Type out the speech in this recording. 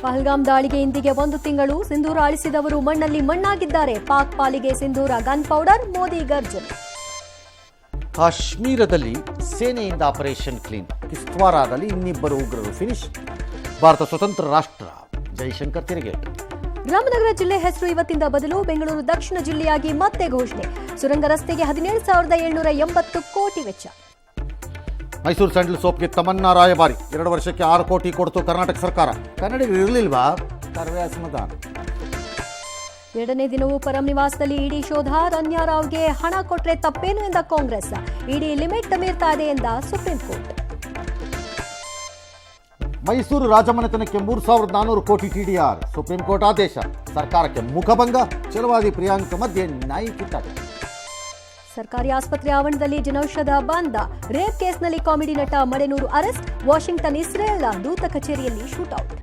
ಪಹಲ್ಗಾಮ್ ದಾಳಿಗೆ ಇಂದಿಗೆ 1 ತಿಂಗಳು. ಸಿಂಧೂರ ಅಳಿಸಿದವರು ಮಣ್ಣಲ್ಲಿ ಮಣ್ಣಾಗಿದ್ದಾರೆ. ಪಾಕ್ ಪಾಲಿಗೆ ಸಿಂಧೂರ ಗನ್ ಪೌಡರ್, ಮೋದಿ ಗರ್ಜನೆ. ಕಾಶ್ಮೀರದಲ್ಲಿ ಸೇನೆಯಿಂದ ಆಪರೇಷನ್ ಕ್ಲೀನ್. ಕಿಶ್ತ್ವಾರಾದಲ್ಲಿ ಇನ್ನಿಬ್ಬರು ಉಗ್ರರು ಫಿನಿಶ್. ಭಾರತ ಸ್ವತಂತ್ರ ರಾಷ್ಟ್ರ. ಜೈಶಂಕರ್ ತಿರುಗೇಟು. ರಾಮನಗರ ಜಿಲ್ಲೆ ಹೆಸರು ಇವತ್ತಿಂದ ಬದಲು. ಬೆಂಗಳೂರು ದಕ್ಷಿಣ ಜಿಲ್ಲೆಯಾಗಿ ಮತ್ತೆ ಘೋಷಣೆ. ಸುರಂಗ ರಸ್ತೆಗೆ 17,780 ಕೋಟಿ ವೆಚ್ಚ. ಮೈಸೂರು ಸ್ಯಾಂಡಲ್ ಸೋಪ್ಗೆ ತಮನ್ನಾ ರಾಯಭಾರಿ. 2 ವರ್ಷಕ್ಕೆ 6 ಕೋಟಿ ಕೊಡ್ತು ಕರ್ನಾಟಕ ಸರ್ಕಾರ. ಕನ್ನಡಿಗರು ಇರಲಿಲ್ವಾ? ಸರ್ವೇ ಅಸಮಾಧಾನ. 2ನೇ ದಿನವೂ ಪರಂ ನಿವಾಸದಲ್ಲಿ ಇಡಿ ಶೋಧ. ರನ್ಯಾರಾವ್ಗೆ ಹಣ ಕೊಟ್ರೆ ತಪ್ಪೇನು ಎಂದ ಕಾಂಗ್ರೆಸ್. ಇಡಿ ಲಿಮಿಟ್ ಮೀರ್ತಾ ಇದೆ ಎಂದ ಸುಪ್ರೀಂ ಕೋರ್ಟ್. ಮೈಸೂರು ರಾಜಮನೆತನಕ್ಕೆ 3,400 ಕೋಟಿ ಟಿಡಿಆರ್. ಸುಪ್ರೀಂ ಕೋರ್ಟ್ ಆದೇಶ. ಸರ್ಕಾರಕ್ಕೆ ಮುಖಭಂಗ. ಛಲವಾದಿ ಪ್ರಿಯಾಂಕ ಮಧ್ಯೆ ನ್ಯಾಯ ಕಿತ್ತಾಟ. ಸರ್ಕಾರಿ ಆಸ್ಪತ್ರೆ ಆವರಣದಲ್ಲಿ ಜನೌಷಧ ಬಂದ. ರೇಪ್ ಕೇಸ್ನಲ್ಲಿ ಕಾಮಿಡಿ ನಟ ಮಡೆನೂರು ಅರೆಸ್ಟ್. ವಾಷಿಂಗ್ಟನ್ ಇಸ್ರೇಲ್ ದೂತ ಕಚೇರಿಯಲ್ಲಿ ಶೂಟೌಟ್.